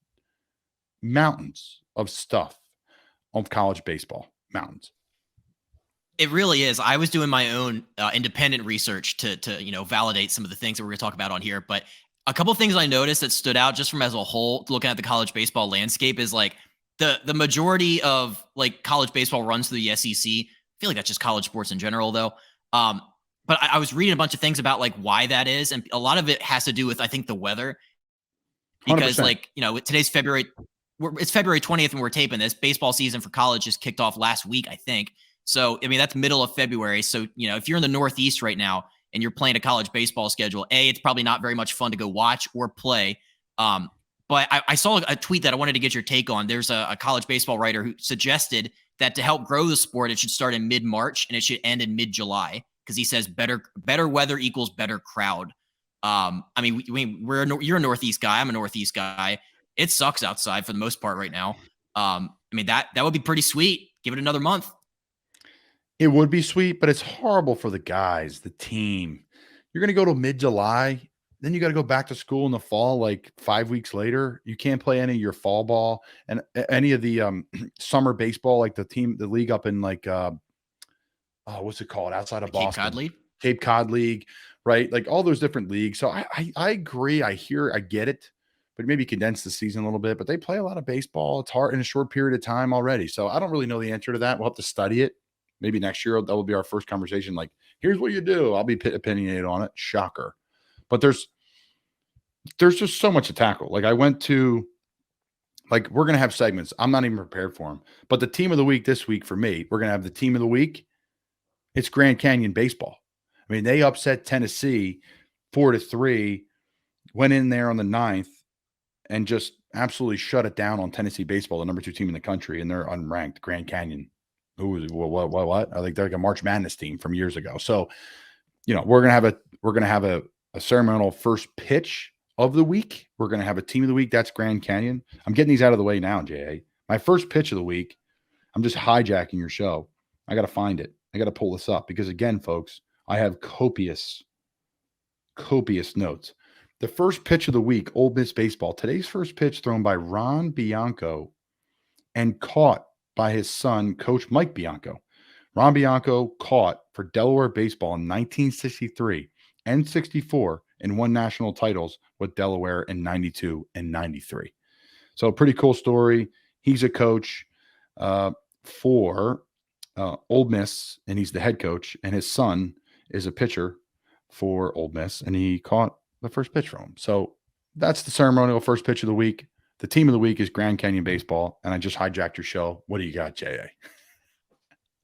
mountains of stuff on college baseball. Mountains. It really is. I was doing my own independent research to validate some of the things that we're going to talk about on here. But a couple of things I noticed that stood out just from as a whole, looking at the college baseball landscape, is like the majority of like college baseball runs through the SEC. I feel like that's just college sports in general, though. But I was reading a bunch of things about like why that is, and a lot of it has to do with, I think, the weather. Because 100%. Today's February. It's February 20th when we're taping this. Baseball season for college just kicked off last week, I think. So, I mean, that's middle of February. So, if you're in the Northeast right now and you're playing a college baseball schedule, it's probably not very much fun to go watch or play. But I saw a tweet that I wanted to get your take on. There's a college baseball writer who suggested that to help grow the sport, it should start in mid-March and it should end in mid-July, because he says better weather equals better crowd. I mean, you're a Northeast guy. I'm a Northeast guy. It sucks outside for the most part right now. I mean, that would be pretty sweet. Give it another month. It would be sweet, but it's horrible for the guys, the team. You're going to go to mid-July, then you got to go back to school in the fall, like 5 weeks later. You can't play any of your fall ball and any of the summer baseball, like the league up in like, what's it called? Outside of Boston. Cape Cod League? Cape Cod League, right? Like all those different leagues. So I agree. I get it, but maybe condense the season a little bit, but they play a lot of baseball. It's hard in a short period of time already. So I don't really know the answer to that. We'll have to study it. Maybe next year that will be our first conversation. Like, here's what you do. I'll be opinionated on it. Shocker. But there's just so much to tackle. Like I went to, like, we're going to have segments. I'm not even prepared for them, but the team of the week this week for me, we're going to have the team of the week. It's Grand Canyon baseball. I mean, they upset Tennessee 4-3, went in there on the 9th and just absolutely shut it down on Tennessee baseball, the number 2 team in the country, and they're unranked. Grand Canyon. Ooh, what? I think they're like a March Madness team from years ago. So, we're gonna have a ceremonial first pitch of the week. We're gonna have a team of the week. That's Grand Canyon. I'm getting these out of the way now, JA. My first pitch of the week. I'm just hijacking your show. I got to find it. I got to pull this up because, again, folks, I have copious notes. The first pitch of the week, Ole Miss baseball. Today's first pitch thrown by Ron Bianco and caught by his son, Coach Mike Bianco. Ron Bianco caught for Delaware baseball in 1963 and 64 and won national titles with Delaware in 92 and 93. So a pretty cool story. He's a coach for Ole Miss, and he's the head coach, and his son is a pitcher for Ole Miss, and he caught the first pitch from him. So that's the ceremonial first pitch of the week. The team of the week is Grand Canyon baseball, and I just hijacked your show. What do you got, JA?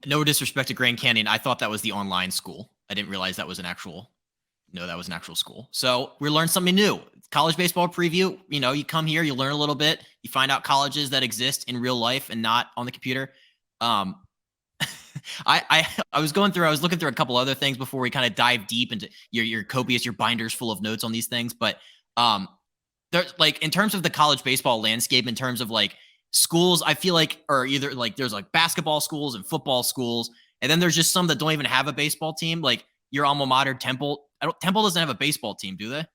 No disrespect to Grand Canyon. I thought that was the online school. I didn't realize that was an actual school. So we learned something new. College baseball preview. You come here, you learn a little bit. You find out colleges that exist in real life and not on the computer. I was looking through a couple other things before we kind of dive deep into your copious, your binders full of notes on these things. But there's like, in terms of the college baseball landscape, in terms of like schools, I feel like are either like there's like basketball schools and football schools, and then there's just some that don't even have a baseball team. Like your alma mater, Temple. Temple doesn't have a baseball team, do they?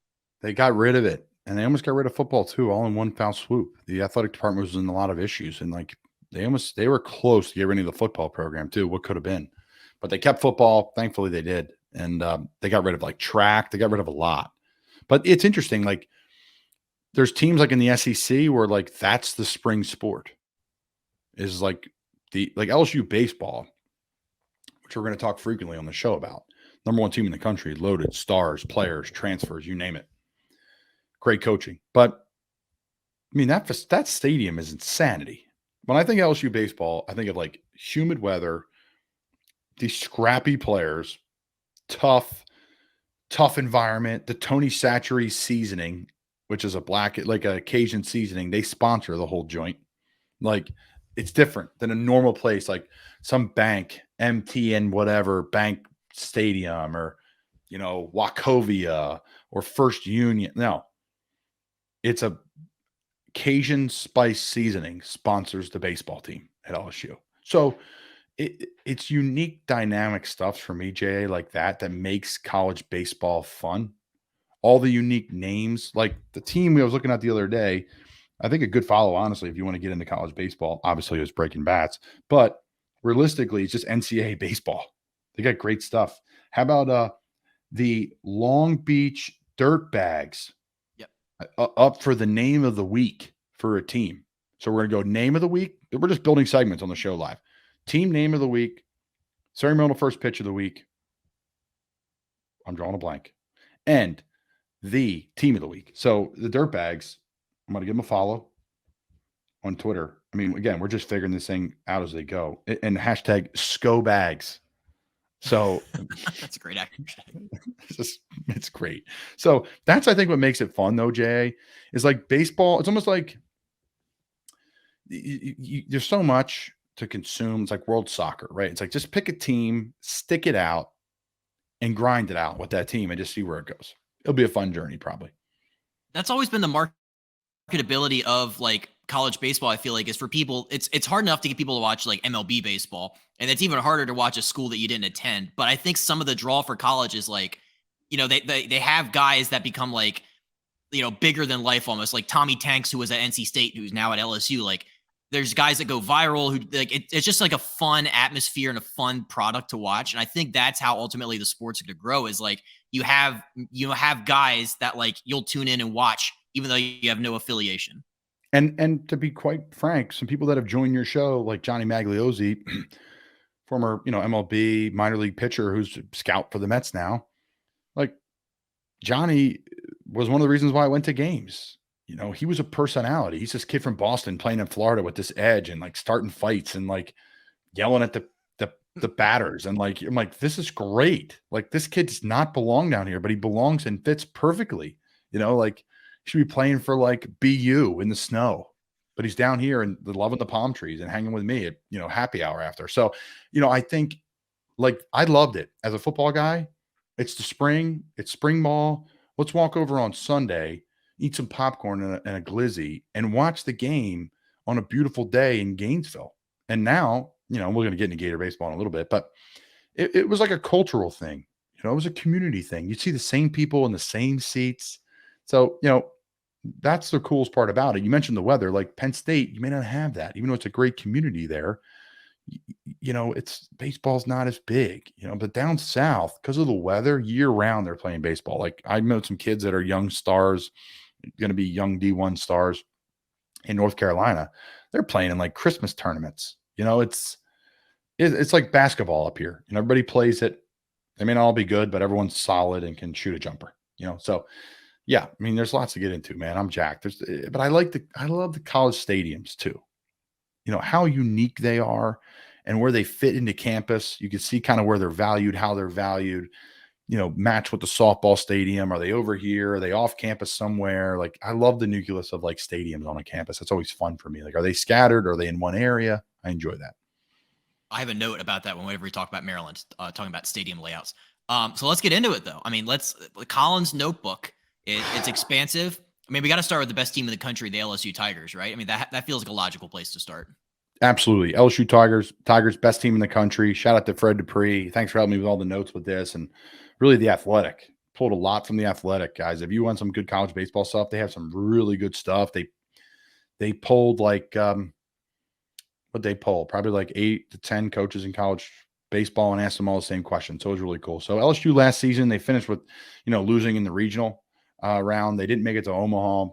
They got rid of it, and they almost got rid of football too, all in one foul swoop. The athletic department was in a lot of issues, and like they were close to get rid of the football program too. What could have been, but they kept football. Thankfully, they did, and they got rid of like track. They got rid of a lot. But it's interesting, like. There's teams like in the SEC where like that's the spring sport is like LSU baseball, which we're going to talk frequently on the show about. Number 1 team in the country, loaded, stars, players, transfers, you name it. Great coaching. But I mean, that stadium is insanity. When I think LSU baseball, I think of like humid weather, these scrappy players, tough environment, the Tony Satchery seasoning, which is like a Cajun seasoning. They sponsor the whole joint. Like it's different than a normal place, like some bank, MTN, whatever, bank stadium or, Wachovia or First Union. No, it's a Cajun spice seasoning sponsors the baseball team at LSU. So it's unique dynamic stuff for me, JA, like that makes college baseball fun. All the unique names, like the team I was looking at the other day, I think a good follow, honestly, if you want to get into college baseball, obviously it was Breaking Bats, but realistically, it's just NCAA baseball. They got great stuff. How about the Long Beach Dirtbags? Yep. Up for the name of the week for a team. So we're going to go name of the week. We're just building segments on the show live. Team name of the week, ceremonial first pitch of the week. I'm drawing a blank. And the team of the week. So the Dirtbags, I'm going to give them a follow on Twitter. I mean, again, we're just figuring this thing out as they go. And hashtag ScoBags. So that's a great hashtag. It's great. So that's, I think, what makes it fun, though, Jay, is like baseball. It's almost like there's so much to consume. It's like world soccer, right? It's like just pick a team, stick it out, and grind it out with that team and just see where it goes. It'll be a fun journey, probably. That's always been the marketability of like college baseball, I feel like, is for people, it's hard enough to get people to watch like MLB baseball, and it's even harder to watch a school that you didn't attend. But I think some of the draw for college is like, they have guys that become like, bigger than life almost, like Tommy Tanks, who was at NC State, who's now at LSU. Like, there's guys that go viral who like it's just like a fun atmosphere and a fun product to watch. And I think that's how ultimately the sports are going to grow, is like you have guys that like you'll tune in and watch even though you have no affiliation. And to be quite frank, some people that have joined your show, like Johnny Magliozzi, former, MLB minor league pitcher who's a scout for the Mets now. Like, Johnny was one of the reasons why I went to games. He was a personality. He's this kid from Boston playing in Florida with this edge and like starting fights and like yelling at the batters. And like, I'm like, this is great. Like, this kid does not belong down here, but he belongs and fits perfectly. Like, he should be playing for like BU in the snow, but he's down here and loving the palm trees and hanging with me at, happy hour after. So, I think like I loved it as a football guy. It's the spring, it's spring ball. Let's walk over on Sunday, eat some popcorn and a glizzy, and watch the game on a beautiful day in Gainesville. And now, we're going to get into Gator baseball in a little bit, but it was like a cultural thing. It was a community thing. You'd see the same people in the same seats. So, that's the coolest part about it. You mentioned the weather, like Penn State, you may not have that, even though it's a great community there. It's baseball's not as big, but down south, because of the weather, year round, they're playing baseball. Like, I know some kids that are young stars, going to be young D1 stars in North Carolina. They're playing in like Christmas tournaments. It's like basketball up here. Everybody plays it. They may not all be good, but everyone's solid and can shoot a jumper, so yeah, I mean, there's lots to get into, man. I'm jacked. But I love the college stadiums too. How unique they are and where they fit into campus. You can see kind of where they're valued, how they're valued, match with the softball stadium. Are they over here? Are they off campus somewhere? Like, I love the nucleus of like stadiums on a campus. That's always fun for me. Like, are they scattered? Are they in one area? I enjoy that. I have a note about that whenever we talk about Maryland, talking about stadium layouts. So let's get into it though. I mean, Colin's notebook, it's expansive. I mean, we got to start with the best team in the country, the LSU Tigers, right? I mean, that feels like a logical place to start. Absolutely. LSU Tigers, best team in the country. Shout out to Fred Dupree. Thanks for helping me with all the notes with this. And really, The Athletic pulled a lot from The Athletic, guys. If you want some good college baseball stuff, they have some really good stuff. They polled like, what they poll? Probably like 8 to 10 coaches in college baseball and asked them all the same questions. So it was really cool. So LSU last season, they finished with, losing in the regional round. They didn't make it to Omaha.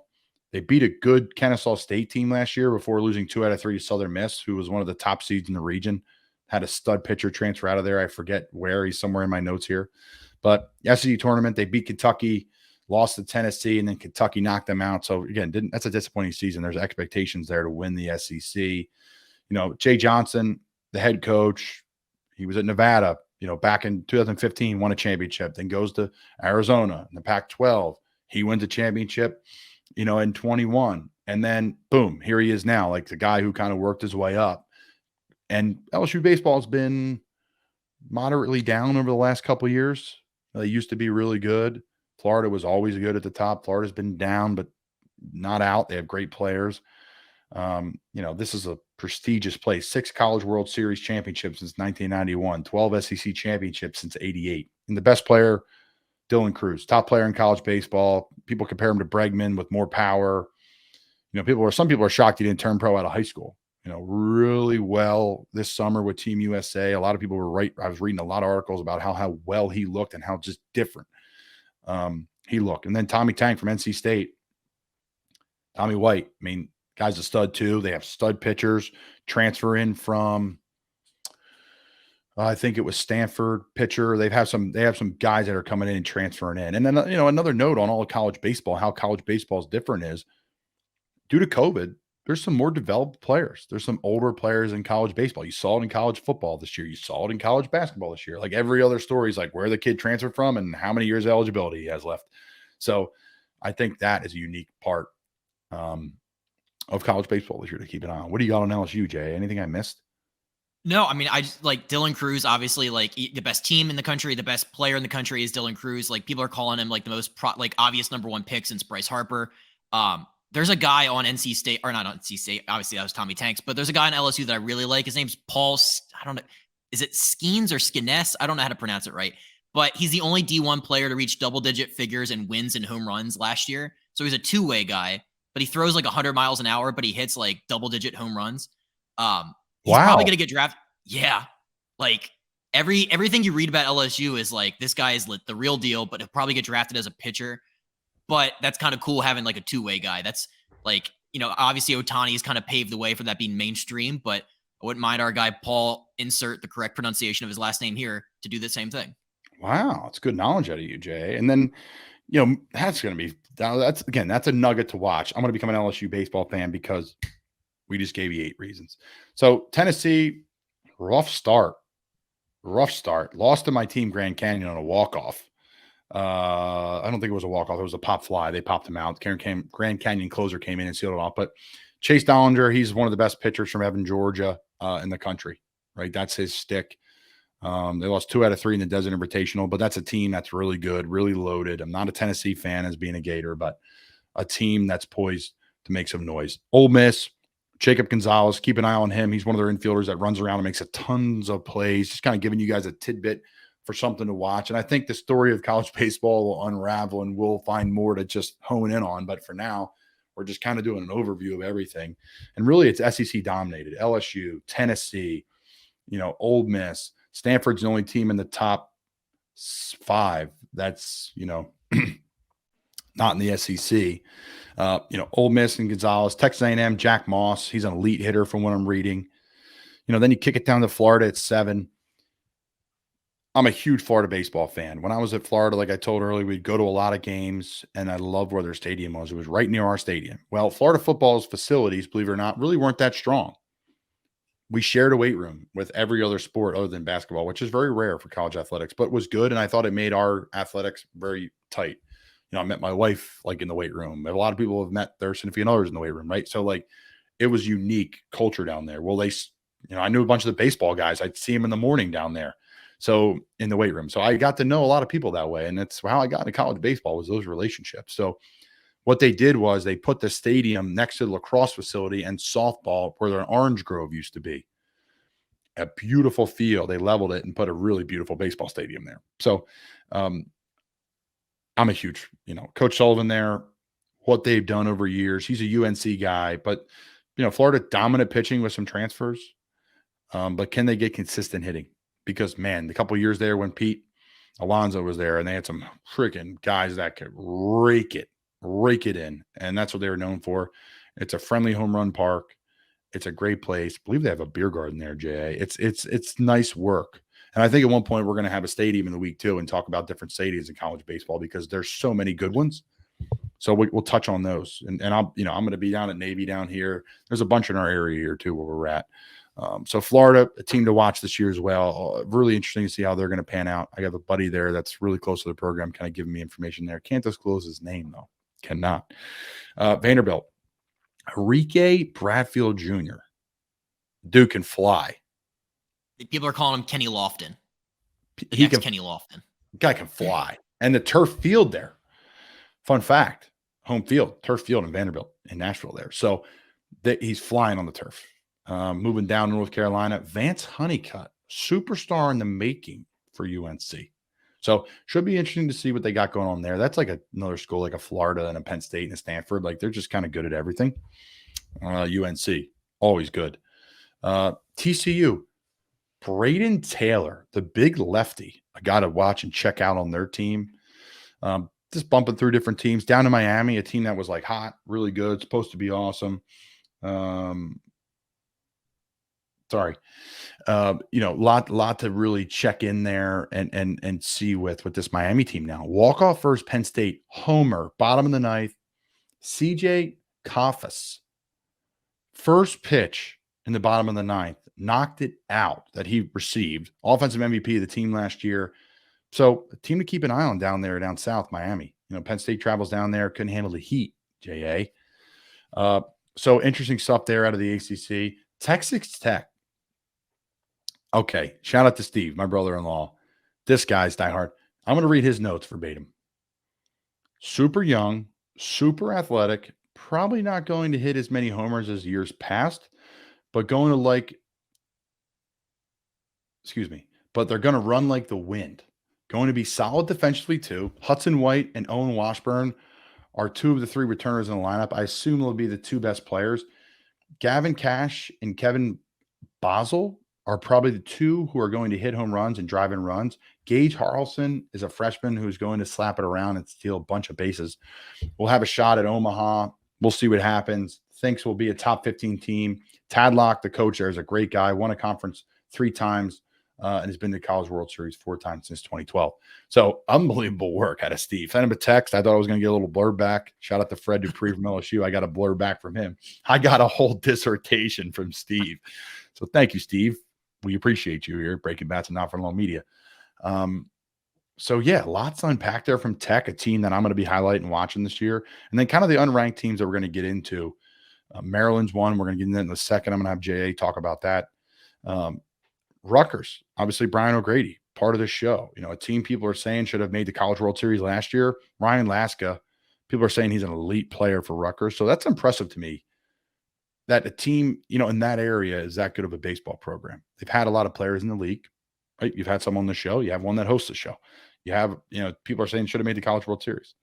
They beat a good Kennesaw State team last year before losing 2 out of 3 to Southern Miss, who was one of the top seeds in the region. Had a stud pitcher transfer out of there. I forget where. He's somewhere in my notes here. But SEC tournament, they beat Kentucky, lost to Tennessee, and then Kentucky knocked them out. So again, that's a disappointing season. There's expectations there to win the SEC. Jay Johnson, the head coach, he was at Nevada, back in 2015, won a championship, then goes to Arizona in the Pac-12. He wins a championship, in 21. And then, boom, here he is now, like the guy who kind of worked his way up. And LSU baseball has been moderately down over the last couple of years. They used to be really good. Florida was always good at the top. Florida's been down, but not out. They have great players. This is a prestigious place. 6 College World Series championships since 1991, 12 SEC championships since 88. And the best player, Dylan Cruz, top player in college baseball. People compare him to Bregman with more power. Some people are shocked he didn't turn pro out of high school. Really well this summer with Team USA. A lot of people were right. I was reading a lot of articles about how well he looked and how just different he looked. And then Tommy Tank from NC State. Tommy White. I mean, guy's a stud too. They have stud pitchers. Transfer in from I think it was Stanford pitcher. They have some guys that are coming in and transferring in. And then another note on all of college baseball, how college baseball is different is due to COVID, there's some more developed players. There's some older players in college baseball. You saw it in college football this year. You saw it in college basketball this year. Like every other story is like where the kid transferred from and how many years of eligibility he has left. So I think that is a unique part of college baseball this year to keep an eye on. What do you got on LSU, Jay? Anything I missed? No, I mean, I just like Dylan Cruz, obviously like the best team in the country, the best player in the country is Dylan Cruz. Like people are calling him like the most obvious number 1 pick since Bryce Harper. There's a guy on NC State, or not on NC State, obviously that was Tommy Tanks, but there's a guy on LSU that I really like. His name's Paul, I don't know, is it Skeens or Skiness? I don't know how to pronounce it right, but he's the only D1 player to reach double-digit figures and wins and home runs last year. So he's a two-way guy, but he throws like 100 miles an hour, but he hits like double-digit home runs. He's probably going to get drafted. Yeah. Like everything you read about LSU is like, this guy is the real deal, but he'll probably get drafted as a pitcher. But that's kind of cool having like a two-way guy. That's like, obviously Ohtani has kind of paved the way for that being mainstream, but I wouldn't mind our guy, Paul, insert the correct pronunciation of his last name here to do the same thing. Wow. It's good knowledge out of you, Jay. And then, that's going to be, that's a nugget to watch. I'm going to become an LSU baseball fan because we just gave you 8 reasons. So Tennessee, rough start, lost to my team Grand Canyon on a walk-off. I don't think it was a walk-off. It was a pop fly. They popped him out. Grand Canyon closer came in and sealed it off. But Chase Dollinger, he's one of the best pitchers from Evan, Georgia in the country, right? That's his stick. They lost 2 out of 3 in the Desert Invitational, but that's a team that's really good, really loaded. I'm not a Tennessee fan as being a Gator, but a team that's poised to make some noise. Ole Miss, Jacob Gonzalez, keep an eye on him. He's one of their infielders that runs around and makes tons of plays. Just kind of giving you guys a tidbit for something to watch. And I think the story of college baseball will unravel and we'll find more to just hone in on. But for now, we're just kind of doing an overview of everything. And really, it's SEC dominated. LSU, Tennessee, Ole Miss. Stanford's the only team in the top 5 that's, not in the SEC. Ole Miss and Gonzalez, Texas A&M, Jack Moss. He's an elite hitter from what I'm reading. Then you kick it down to Florida at 7. I'm a huge Florida baseball fan. When I was at Florida, like I told earlier, we'd go to a lot of games, and I loved where their stadium was. It was right near our stadium. Well, Florida football's facilities, believe it or not, really weren't that strong. We shared a weight room with every other sport other than basketball, which is very rare for college athletics, but was good, and I thought it made our athletics very tight. I met my wife like in the weight room. A lot of people have met their significant others in the weight room, right? So like it was unique culture down there. Well, I knew a bunch of the baseball guys. I'd see them in the morning down there. So in the weight room. So I got to know a lot of people that way. And that's how I got into college baseball, was those relationships. So what they did was they put the stadium next to the lacrosse facility and softball where their Orange Grove used to be. A beautiful field. They leveled it and put a really beautiful baseball stadium there. So I'm a huge, Coach Sullivan there, what they've done over years. He's a UNC guy, but, Florida dominant pitching with some transfers. But can they get consistent hitting? Because, man, the couple of years there when Pete Alonso was there and they had some freaking guys that could rake it in. And that's what they were known for. It's a friendly home run park. It's a great place. I believe they have a beer garden there, Jay. It's nice work. And I think at one point we're going to have a stadium in the week too and talk about different stadiums in college baseball because there's so many good ones. So we'll touch on those. And I'm going to be down at Navy down here. There's a bunch in our area here too where we're at. So Florida, a team to watch this year as well. Really interesting to see how they're going to pan out. I got a buddy there that's really close to the program, kind of giving me information there. Can't disclose his name though. Cannot. Vanderbilt, Enrique Bradfield Jr. Dude can fly. People are calling him Kenny Lofton. Kenny Lofton. Guy can fly. And the turf field there. Fun fact, home field, turf field in Vanderbilt in Nashville there. So he's flying on the turf. Moving down to North Carolina, Vance Honeycutt, superstar in the making for UNC. So should be interesting to see what they got going on there. That's like another school like a Florida and a Penn State and a Stanford. Like they're just kind of good at everything. UNC, always good. TCU, Braden Taylor, the big lefty. I got to watch and check out on their team. Just bumping through different teams. Down to Miami, a team that was like hot, really good, supposed to be awesome. Lot to really check in there and see with this Miami team now. Walk-off first, Penn State, homer, bottom of the ninth, CJ Kaufus. First pitch in the bottom of the ninth, knocked it out that he received. Offensive MVP of the team last year. So a team to keep an eye on down south, Miami. Penn State travels down there, couldn't handle the heat, JA. So interesting stuff there out of the ACC. Texas Tech. Okay, shout out to Steve, my brother-in-law. This guy's diehard. I'm going to read his notes verbatim. Super young, super athletic, probably not going to hit as many homers as years past, but going to like, excuse me, but they're going to run like the wind. Going to be solid defensively too. Hudson White and Owen Washburn are two of the three returners in the lineup. I assume they'll be the two best players. Gavin Cash and Kevin Basel are probably the two who are going to hit home runs and drive in runs. Gage Harrelson is a freshman who's going to slap it around and steal a bunch of bases. We'll have a shot at Omaha. We'll see what happens. Thinks we'll be a top 15 team. Tadlock, the coach there, is a great guy. Won a conference 3 times and has been to College World Series 4 times since 2012. So unbelievable work out of Steve. Sent him a text. I thought I was going to get a little blurb back. Shout out to Fred Dupree from LSU. I got a blurb back from him. I got a whole dissertation from Steve. So thank you, Steve. We appreciate you here, Breaking Bats and N4L Media. So yeah, lots to unpack there from Tech, a team that I'm going to be highlighting and watching this year. And then kind of the unranked teams that we're going to get into. Maryland's one. We're going to get into in a second. I'm going to have J.A. talk about that. Rutgers, obviously Brian O'Grady, part of the show. You know, a team people are saying should have made the College World Series last year. Ryan Laska, people are saying he's an elite player for Rutgers. So that's impressive to me that a team, you know, in that area is that good of a baseball program. They've had a lot of players in the league, right? You've had someone on the show. You have one that hosts the show. You have, you know, people are saying should have made the College World Series.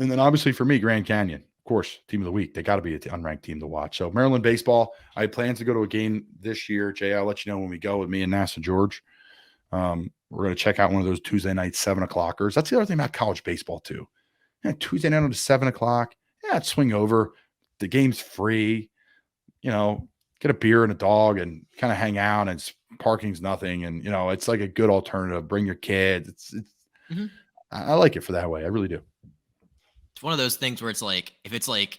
And then obviously for me, Grand Canyon, of course, team of the week. They got to be an unranked team to watch. So Maryland baseball, I had plans to go to a game this year. Jay, I'll let you know when we go with me and NASA George. We're going to check out one of those Tuesday night 7:00'ers. That's the other thing about college baseball too. Yeah, Tuesday night on to 7:00. Yeah, swing over. The game's free. You know, get a beer and a dog and kind of hang out, and parking's nothing. And, you know, it's like a good alternative. Bring your kids. It's I like it for that way. I really do. It's one of those things where it's like, if it's like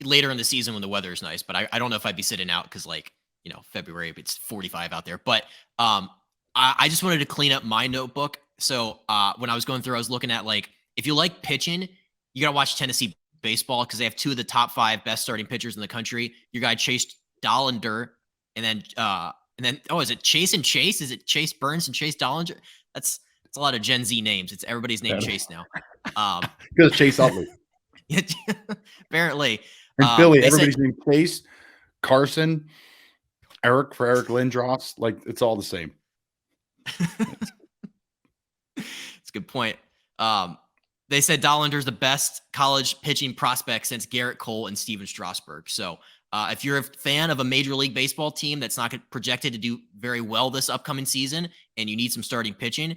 later in the season when the weather is nice, but I don't know if I'd be sitting out because, like, you know, February, it's 45 out there. But I just wanted to clean up my notebook. So when I was going through, I was looking at, like, if you like pitching, you got to watch Tennessee baseball because they have 2 of the top 5 best starting pitchers in the country. Your guy Chase Dollander, and then is it Chase and Chase? Is it Chase Burns and Chase Dollinger? It's a lot of Gen Z names. It's everybody's named Chase now. Because Chase Utley. Apparently. And Philly, everybody's named Chase, Carson, Eric for Eric Lindros. Like, it's all the same. It's a good point. They said Dollander's the best college pitching prospect since Garrett Cole and Steven Strasburg. So if you're a fan of a Major League Baseball team that's not projected to do very well this upcoming season and you need some starting pitching,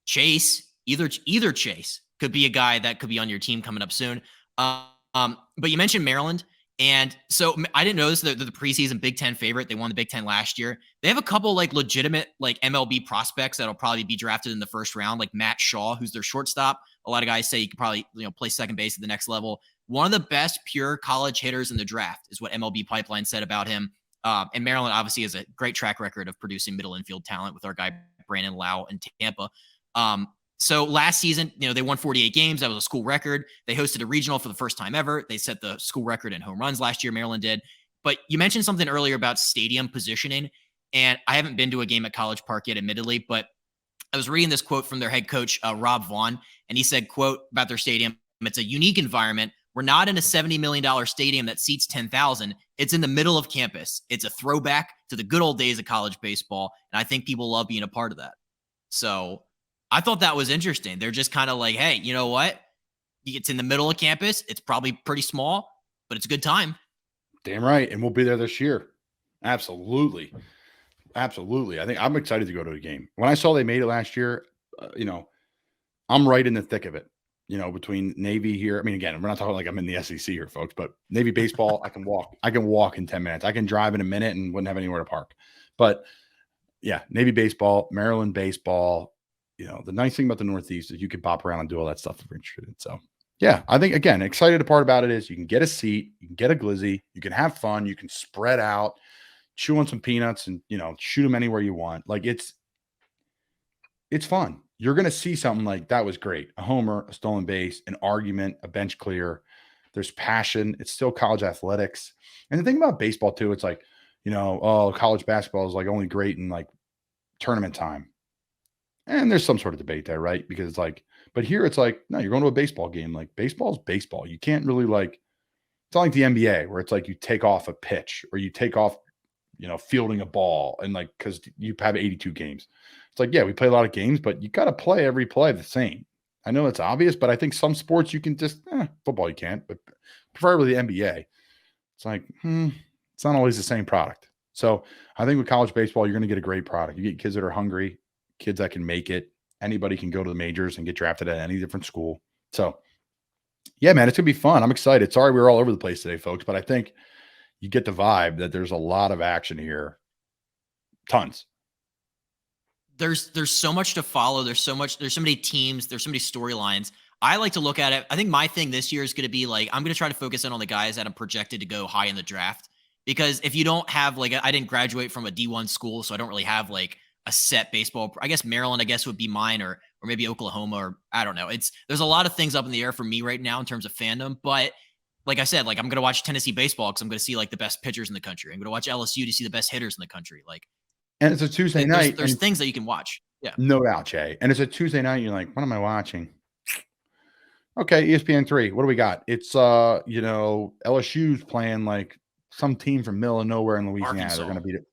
Chase, either Chase could be a guy that could be on your team coming up soon. But you mentioned Maryland. And so I didn't notice that the preseason Big Ten favorite. They won the Big Ten last year. They have a couple like legitimate like MLB prospects that'll probably be drafted in the first round, like Matt Shaw, who's their shortstop. A lot of guys say he could probably, you know, play second base at the next level. One of the best pure college hitters in the draft is what MLB Pipeline said about him. And Maryland obviously has a great track record of producing middle infield talent with our guy Brandon Lau in Tampa. So last season, you know, they won 48 games. That was a school record. They hosted a regional for the first time ever. They set the school record in home runs last year. Maryland did. But you mentioned something earlier about stadium positioning. And I haven't been to a game at College Park yet, admittedly, but I was reading this quote from their head coach, Rob Vaughn, and he said, quote, about their stadium, it's a unique environment. We're not in a $70 million stadium that seats 10,000. It's in the middle of campus. It's a throwback to the good old days of college baseball. And I think people love being a part of that. So I thought that was interesting. They're just kind of like, hey, you know what? It's in the middle of campus. It's probably pretty small, but it's a good time. Damn right. And we'll be there this year. Absolutely. Absolutely. I think I'm excited to go to a game. When I saw they made it last year, you know, I'm right in the thick of it, you know, between Navy here. I mean, again, we're not talking like I'm in the SEC here, folks, but Navy baseball, I can walk in 10 minutes. I can drive in a minute and wouldn't have anywhere to park. But yeah, Navy baseball, Maryland baseball, you know, the nice thing about the Northeast is you can pop around and do all that stuff if you're interested in. So yeah, I think, again, excited part about it is you can get a seat, you can get a glizzy, you can have fun, you can spread out, chew on some peanuts and, you know, shoot them anywhere you want. Like it's fun. You're going to see something like that was great. A homer, a stolen base, an argument, a bench clear. There's passion. It's still college athletics. And the thing about baseball too, it's like, you know, oh, college basketball is like only great in like tournament time. And there's some sort of debate there, right? Because it's like, but here it's like, no, you're going to a baseball game. Like baseball is baseball. You can't really like It's not like the NBA where it's like you take off a pitch or you take off, fielding a ball and like because you have 82 games. It's like, yeah, we play a lot of games, but you got to play every play the same. I know it's obvious, but I think some sports you can just football you can't, but preferably the NBA. It's like, it's not always the same product. So I think with college baseball, you're going to get a great product. You get kids that are hungry, kids that can make it. Anybody can go to the majors and get drafted at any different school. So, yeah, man, it's going to be fun. I'm excited. Sorry we were all over the place today, folks, but I think you get the vibe that there's a lot of action here. Tons. There's so much to follow. There's so many teams. There's so many storylines. I like to look at it. I think my thing this year is going to be like, I'm going to try to focus in on the guys that I'm projected to go high in the draft. Because if you don't have like, I didn't graduate from a D1 school, so I don't really have like a set baseball. I guess Maryland, would be mine, or maybe Oklahoma, or I don't know. There's a lot of things up in the air for me right now in terms of fandom. But like I said, like I'm going to watch Tennessee baseball because I'm going to see like the best pitchers in the country. I'm going to watch LSU to see the best hitters in the country. Like, and it's a Tuesday night. There's things that you can watch. Yeah, no doubt, Jay. And it's a Tuesday night. You're like, what am I watching? Okay, ESPN3. What do we got? It's LSU's playing like some team from middle of nowhere in Louisiana. Arkansas. They're going to beat it.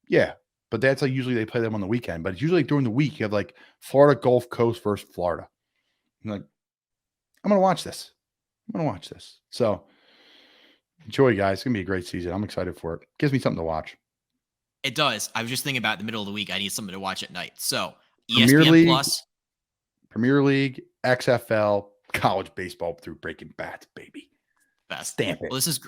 Yeah, but that's like usually they play them on the weekend. But it's usually during the week. You have like Florida Gulf Coast versus Florida. I'm like, I'm going to watch this. So enjoy, guys. It's going to be a great season. I'm excited for it. Gives me something to watch. It does. I was just thinking about the middle of the week. I need something to watch at night. So Premier ESPN League, Plus, Premier League, XFL, college baseball through Breaking Bats, baby. best. Stamp it. Well, this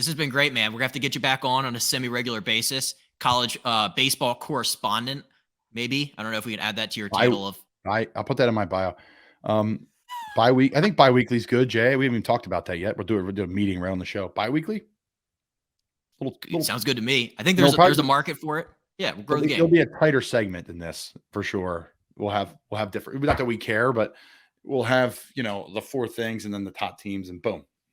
has been great, man. We're gonna have to get you back on a semi-regular basis. College baseball correspondent, maybe. I don't know if we can add that to your title of. I'll put that in my bio. Bi-week. I think bi-weekly is good, Jay. We haven't even talked about that yet. We'll do a meeting around the show. Bi-weekly? Sounds good to me. I think there's a market for it. Yeah, we'll grow the game. It'll be a tighter segment than this for sure. We'll have different. Not that we care, but we'll have the 4 things and then the top teams and boom.